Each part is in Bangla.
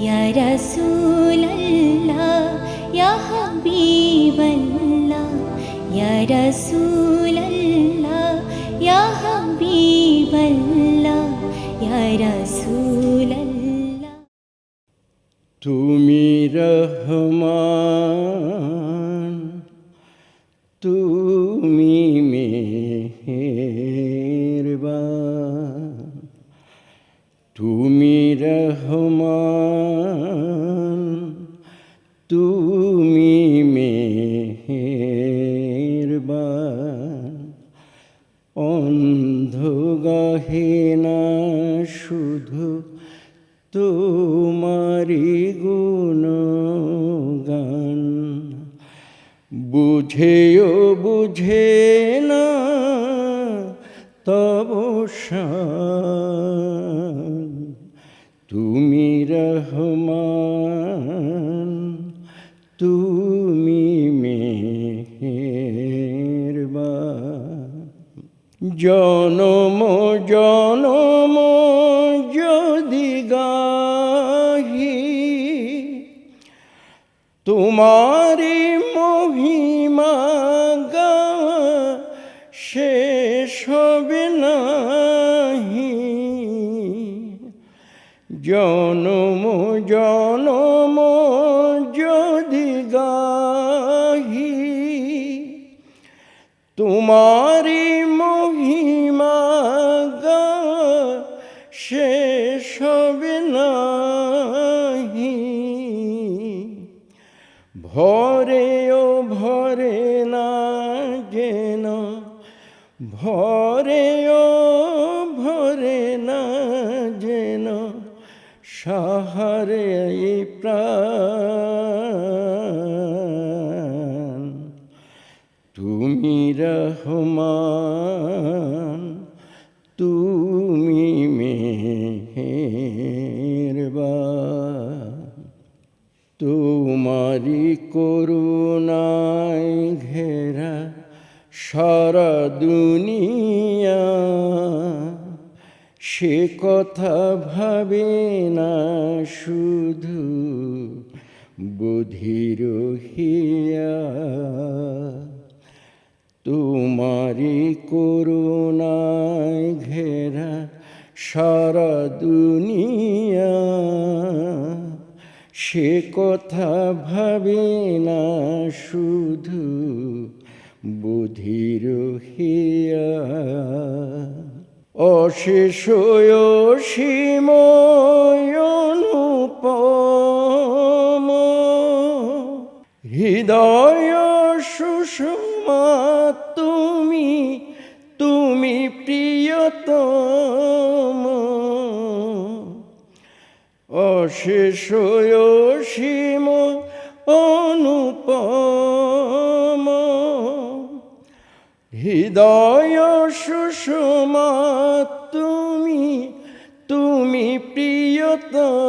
या रसूल अल्लाह या हबीब अल्लाह या रसूल अल्लाह या हबीब अल्लाह या रसूल अल्लाह। তুমি রহমান, তুমি মেহেরবান, তুমি রহমান, তুমি মেহেরবান। অন্ধ গাহে না শুধু তোমারি গুণগান, বুঝেও বুঝে না তব শান। তুমি রহমান, তুমি মেহেরবান। জনম জনম যদি গাহি তোমারি মহিমা, গাওয়া শেষ হবে নাহি। জনম জনম যদি গাহি তোমারি মহিমা, গাওয়া শেষ হবে নাহি। ভরেও ভরে না যেন, ভরেও ভরে না যেন সাহারে প্রাণ। তুমি রহমান, তুমি মেহেরবান। তোমারি করুণায় ঘেরা সারা দুনিয়া, সে কথা ভাবে না শুধু বধির হিয়া। তোমারি করুণায় ঘেরা সারা দুনিয়া, সে কথা ভাবে না শুধু বধির হিয়া। অশেষ অসীম অনুপম হৃদয় সুষমা, তুমি তুমি প্রিয়তম। অশেষ অসীম অনুপম হৃদয় সুষমা, তুমি তুমি প্রিয়তম।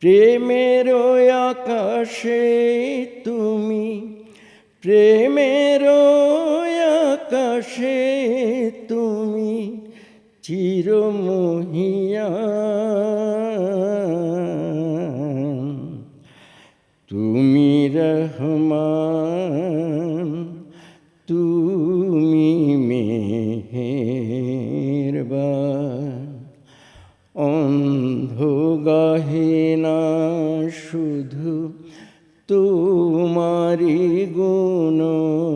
প্রেমের আকাশে তুমি, প্রেমের আকাশে তুমি চিরমহিয়ান। তুমি রহমান, তুমি মেহেরবান। অন্ধ গাহে না শুধু তোমারি গুণগান,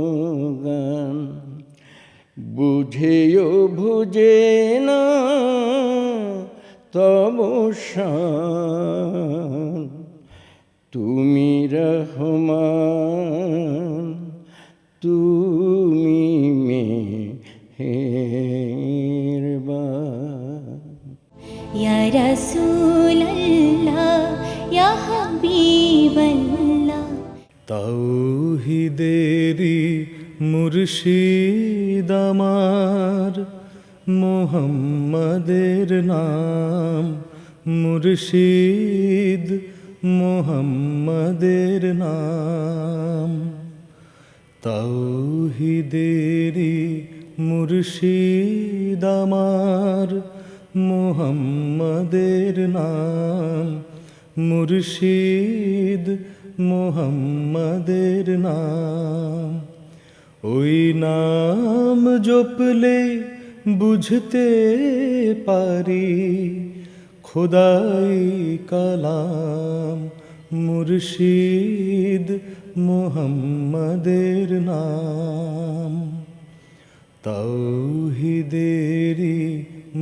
বুঝেও বুঝে না তব শান। তুমি রহমান, তুমি মেহেরবান। या रसूल अल्लाह या हबीब अल्लाह। তাওহীদেরি মুর্শিদ আমার, মুহাম্মাদের নাম মুর্শিদ, মুহাম্মাদের নাম। তাওহীদেরি মুর্শিদ আমার, মোহাম্মদের নাম, মুর্শিদ মোহাম্মদের নাম। ওই নাম জপলে বুঝতে পারি খোদাই কালাম, মুর্শিদ মোহাম্মদের নাম। তাওহীদেরি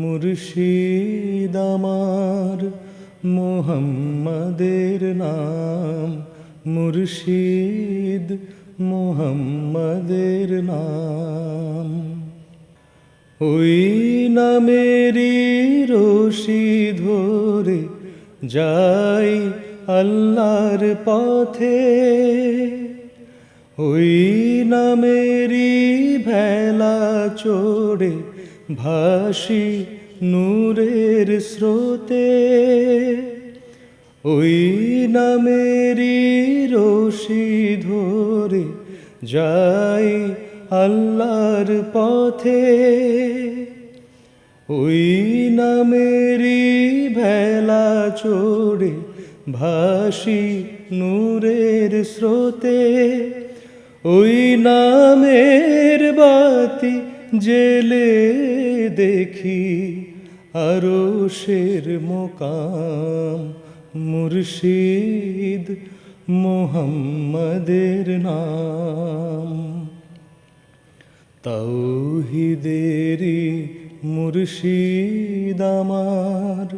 মুর্শিদ আমার, মোহাম্মদের নাম, মুর্শিদ মোহাম্মদের নাম। ওই নামেরই রশি ধরে যাই আল্লাহর পথে, ওই নামেরই ভেলা চড়ে ভাসি নূরের স্রোতে। ওই নামেরই রশি ধরে যাই আল্লাহর পথে, ওই নামেরই ভেলা চড়ে ভাসি নূরের স্রোতে। ওই নামের বাতি জেলে দেখি আরশের মোকাম, মুর্শিদ মোহাম্মদের নাম। তাওহীদেরি মুর্শিদ আমার,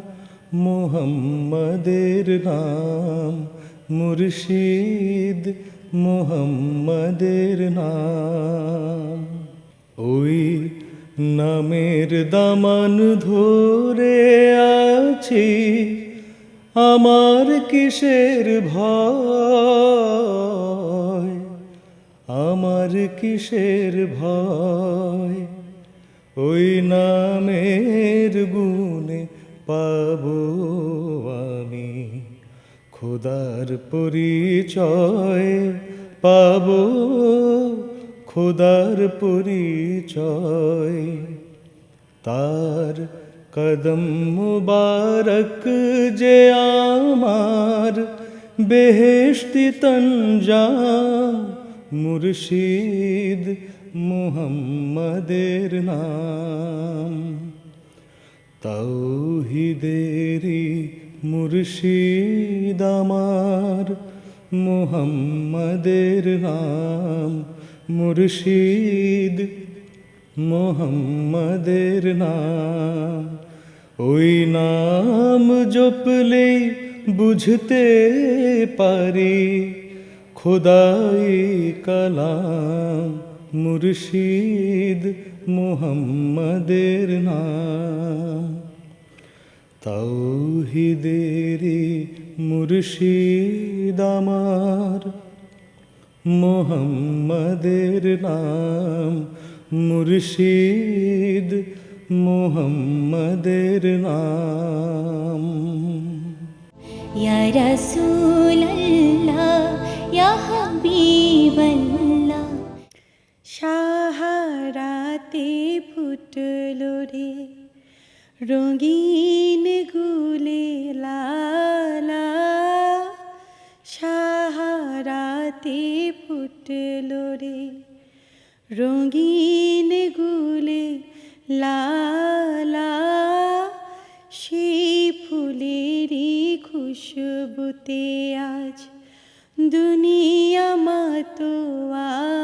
মোহাম্মদের নাম, মুর্শিদ মোহাম্মদের নাম। ওই নামের দামান ধরে আছি, আমার কিসের ভয়, আমার কিসের ভয়। ওই নামের গুণে পাবো আমি খোদার পরিচয়, পাবো খোদার পরিচয়। তার কদম মুবারক যে আমার বেহেশতি তঞ্জাম, মুর্শিদ মুহাম্মদের নাম। তাওহীদেরি মুর্শিদ আমার, মুহাম্মদের নাম, মুর্শিদ মুহাম্মদের নাম। ওই নাম জপলে বুঝতে পারি খোদাই কালাম, মুর্শিদ মুহাম্মদের নাম। তাওহীদেরি মুর্শিদ আমার, মুহাম্মদের নাম, মুর্শিদ মুহাম্মদের নাম। ইয়া রাসূলাল্লাহ ইয়া হাবিবাল্লাহ। সাহারাতে ফুটলো রে রঙিন গুলে লালা, সাহারাতে ফুটলো রে রঙিন গুলে লালা। সেই ফুলেরই খুশবুতে আজ দুনিয়া মাতোয়ালা,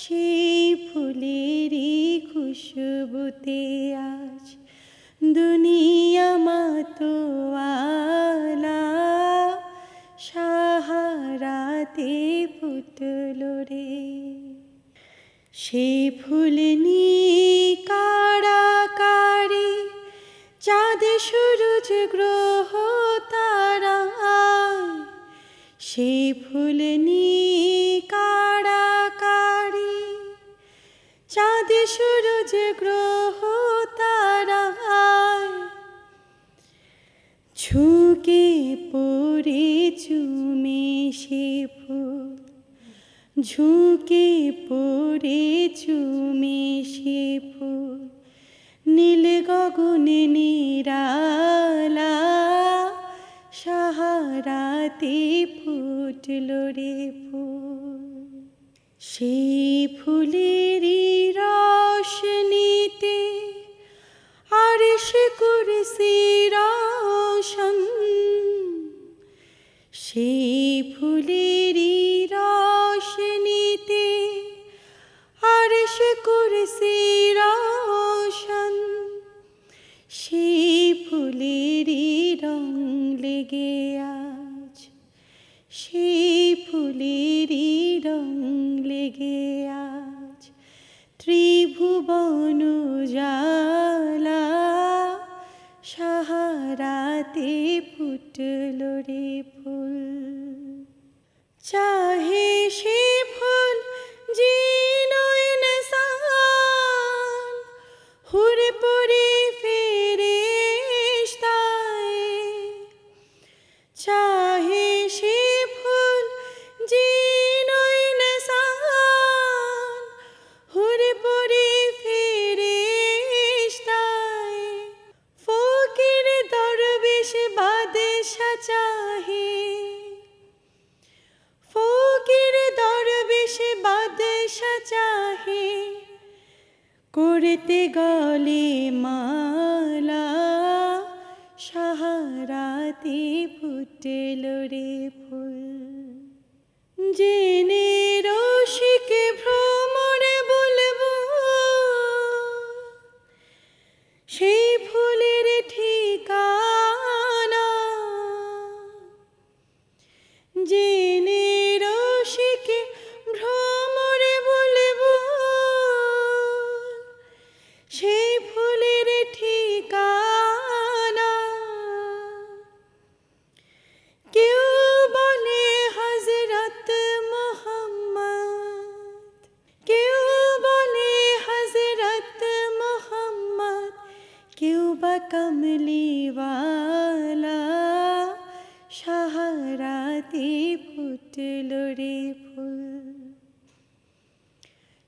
সেই ফুলেরই খুশবুতে আজ দুনিয়া মাতোয়ালা। সাহারাতে ফুটলো রে সে ফুল কাড়াকাড়ি, চাঁদ সূরজ গ্রহ তারা। সে ফুল কাড়াকাড়ি, চাঁদ সূরজ গ্রহ তারা। ঝুঁকে পড়ে চুমে সে ফুল, ঝুঁকে পড়ে চুমে সে ফুল নীল গগনে নিরালা সাহারাতে ফুটল রে ফুল, সেই ফুলেরই রস নিতে আরশ কুরসি রোশন, সেই ফুলেরই রস নিতে আরশ কুরসি রোশন, সেই ফুলেরই রং লেগে আজ, সেই ফুলেরই রং লেগে আজ ত্রিভুবন জালা সাহারাতে ফুটল রে ফুল। চাহে সে ফুল যে নয়ন সান, হুরে পরে ফেরেশতায়, চাহে সে ফুল যে নয়ন সান, হুরে পরে ফেরেশতায়, ফকির দরবেশ বাদশা চাহে, ফকির দরবেশ বাদশা চাহে, করতে গলে মালা সাহারাতে ফুটল রে ফুল। জেনে রসিকে ভ্রমরে বলবো সেই ফুলের ঠিকানা, জেনে রসিকে ভ্রমরে বলবো সেই ফুলের ঠিকানা। কেউ বলে হযরত মুহাম্মদ, কেউ বলে হযরত মুহাম্মদ, কেউ বা কমলিওয়ালা সাহারাতে ফুটল রে ফুল,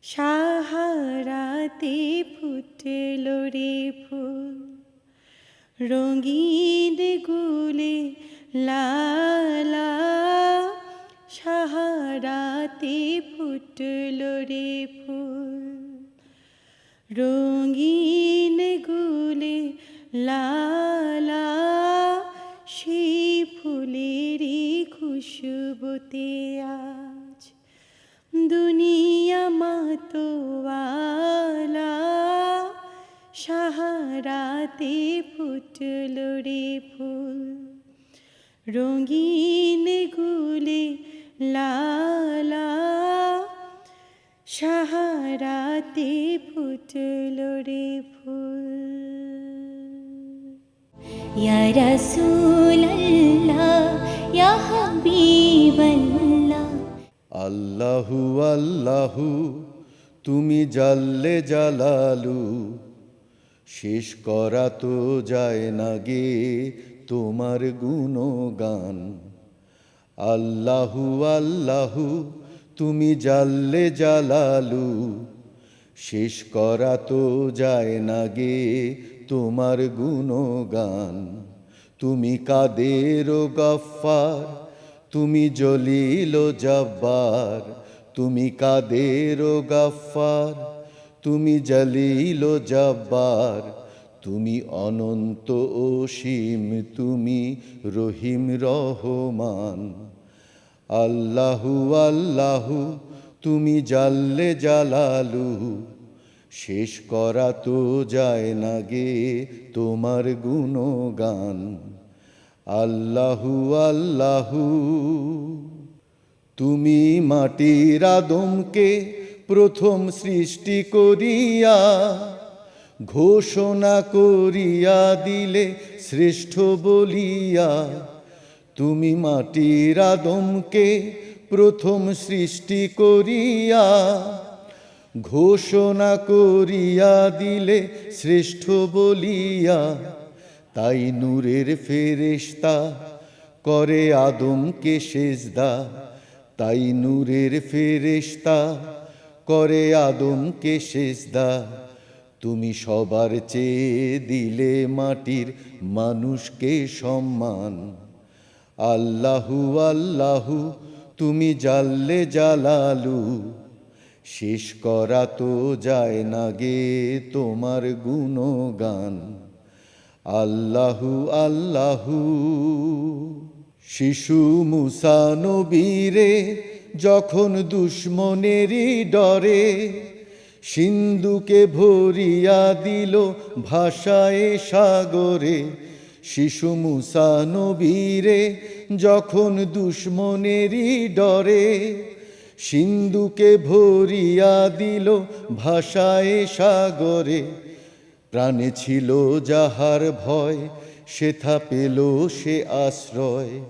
সাহারাতে ফুটল রে ফুল। রঙিন গুলে লালা সাহারাতে ফুটল রে ফুল, রঙিন গুলে লালা সেই ফুলেরই খুশবুতে আজ দুনিয়া মাতোয়ালা সাহারাতে ফুটল রে ফুল, রঙিন গুলে লালা সাহারাতে ফুটল রে ফুল। ইয়া রাসূলাল্লাহ ইয়া হাবিবাল্লাহ। আল্লাহু আল্লাহু তুমি জাল্লে জালালু, শেষ করা তো যায় না গে তোমার গুণগান। আল্লাহু আল্লাহু তুমি জাল্লে জালালু, শেষ করা তো যায় না গে তোমার গুণগান। তুমি কাদের ও গফফার, তুমি জলিল ও জব্বার, তুমি কাদের ও গফফার, তুমি জলিল ও জব্বার, তুমি অনন্ত অসীম, তুমি রহিম রহমান। আল্লাহু আল্লাহু তুমি জাল্লে জালালু, শেষ করা তো যায় না গে তোমার গুণগান। আল্লাহু আল্লাহু তুমি মাটির আদমকে প্রথম সৃষ্টি করিয়া ঘোষণা করিয়া দিলে শ্রেষ্ঠ বলিয়া। তুমি মাটির আদমকে প্রথম সৃষ্টি করিয়া ঘোষণা করিয়া দিলে শ্রেষ্ঠ বলিয়া। তাই নূরের ফেরেশতা করে আদমকে সেজদা, তাই নূরের ফেরেশতা করে আদমকে সেজদা। তুমি সবার চেয়ে দিলে মাটির মানুষকে সম্মান। আল্লাহু আল্লাহু তুমি জাল্লে জালালু, শেষ করা তো যায় না গে তোমার গুণগান। আল্লাহু আল্লাহু। শিশু মুসা নবীরে যখন দুশ্মনেরই ডরে সিন্ধুকে ভরিয়া দিল ভাষায় সাগরে। শিশু মুসা নবীরে যখন দুশ্মনেরই ডরে সিন্ধুকে ভরিয়া দিল ভাষায় সাগরে। প্রাণে ছিল যাহার ভয় সেথা পেল সে আশ্রয়।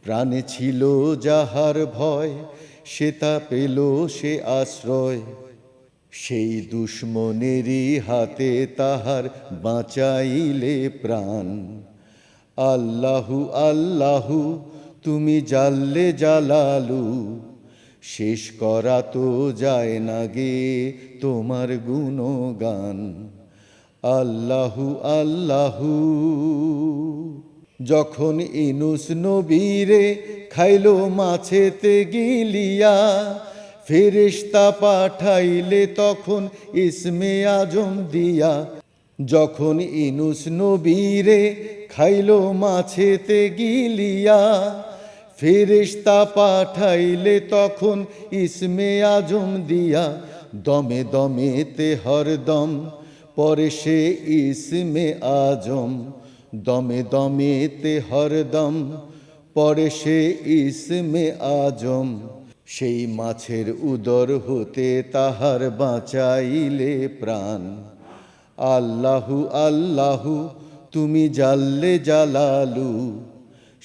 প্রাণে ছিল যাহার ভয় সেথা পেল সে আশ্রয়। সেই দুশ্মনেরই হাতে তাহার বাঁচাইলে প্রাণ। আল্লাহু আল্লাহু তুমি জাল্লে জালালু, শেষ করা তো যায় না গে তোমার গুণগান। আল্লাহু আল্লাহু। যখন ইনুস নবীরে খাইলো মাছেতে গিলিয়া ফেরেশতা পাঠাইলে তখন ইসমে আজম দিয়া। যখন ইনুস নবীরে খাইলো মাছেতে গিলিয়া ফেরেশতা পাঠাইলে তখন ইসমে আজম দিয়া। দমে দমেতে হরদম পরে সে ইসমে আজম। দমে দমেতে হরদম পরে সে ইসমে আজম। সেই মাছের উদর হতে তাহার বাঁচাইলে প্রাণ। আল্লাহু আল্লাহু তুমি জাল্লে জালালু,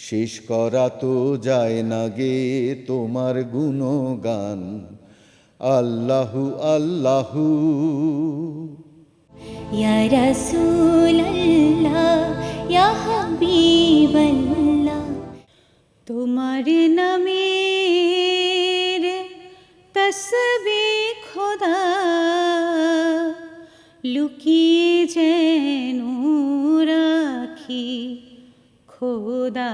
শেষ করা তো যায় না গে তোমার গুণগান। আল্লাহু আল্লাহু। ইয়া রাসূলাল্লাহ ইয়া হাবিবাল্লাহ, তোমার নামের তসবিহ খোদা লুকিয়ে যেন রাখি। খোদা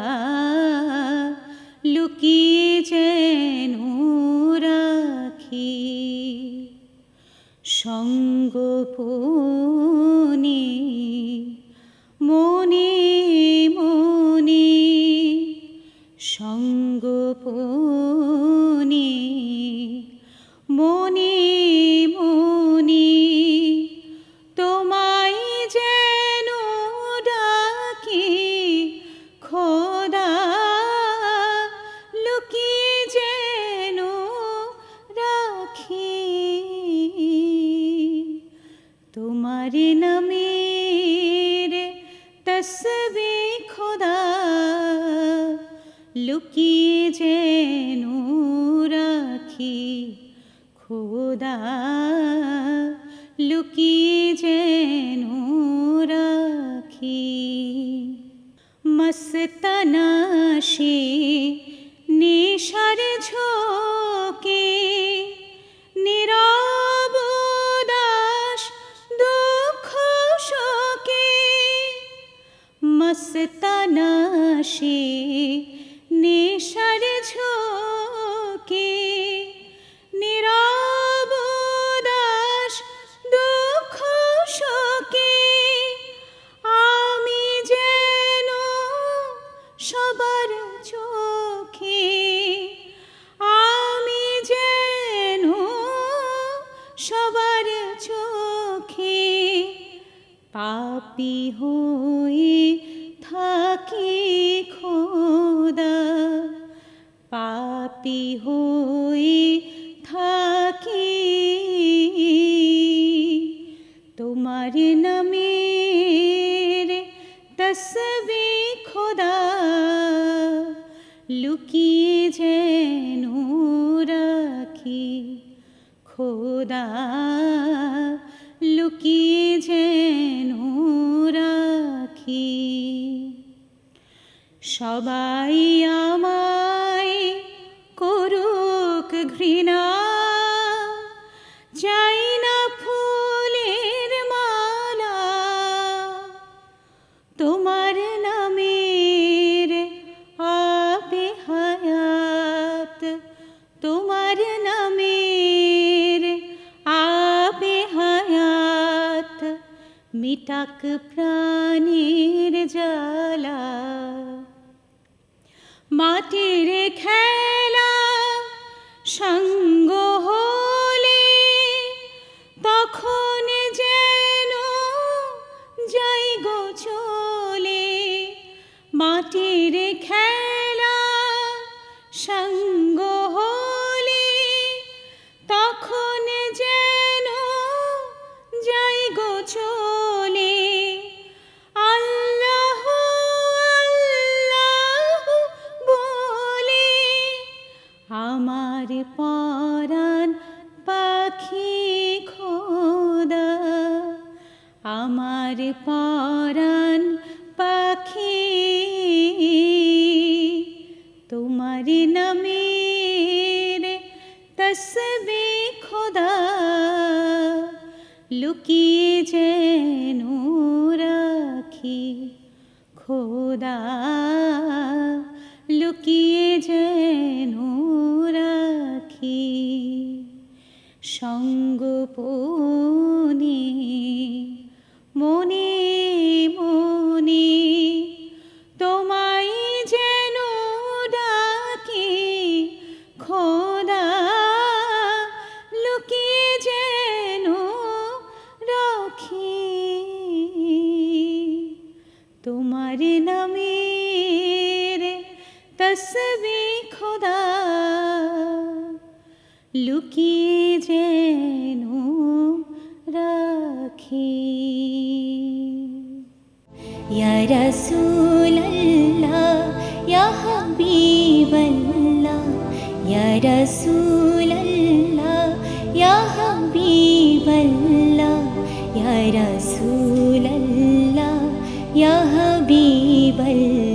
লুকিয়ে যেন রাখি। সঙ্গোপনে মনে মনে, সঙ্গোপনে মনে মনে তোমায় যেন ডাকি। খোদা লুকিয়ে যেন রাখি। তোমার নামের তসবিহ খোদা লুকিয়ে যেন রাখি। খোদা লুকিয়ে যেন রাখি। মস্তানা সে নেশার ঝোঁকে নীরব উদাস দুঃখ শোকে। মস্তানা সে নেশার ঝোঁকে নীরব উদাস দুঃখ শোকে। আমি যেন সবার চোখে, আমি যেন সবার চোখে পাপী হয়ে থাকি। খোদা পাপী হয়ে থাকি। তোমার নামের তসবিহ খোদা লুকিয়ে যেন রাখি। খোদা লুকিয়ে যেন রাখি। সবাই আমায় করুক ঘৃণা, চাই না ফুলের মা মেটাক প্রাণের জ্বালা মাটির খেলা সঙ্গ হলে তখন যেন যাই গো চলে মাটির খেলা সঙ্গ হলে তখন যেন যাই গো চলে আল্লাহ আল্লাহ বলে আমার পরাণ পাখি খোদা আমার পরাণ পাখি তোমার নামের তসবিহ খোদা লুকিয়ে যেন রাখি খোদা লুকিয়ে যেন রাখি সঙ্গোপনে মনে মনে তোমায় যেন ডাকি খোদা লুকিয়ে যেন রাখি তোমার নামের তসবিহ খোদা লুকিয়ে যেন রাখি ইয়া রাসূলাল্লাহ ইয়া হাবিবাল্লাহ ইয়া রাসূলাল্লাহ ইয়া হাবিবাল্লাহ ইয়া রাসূলাল্লাহ ইয়া হাবিবাল্লাহ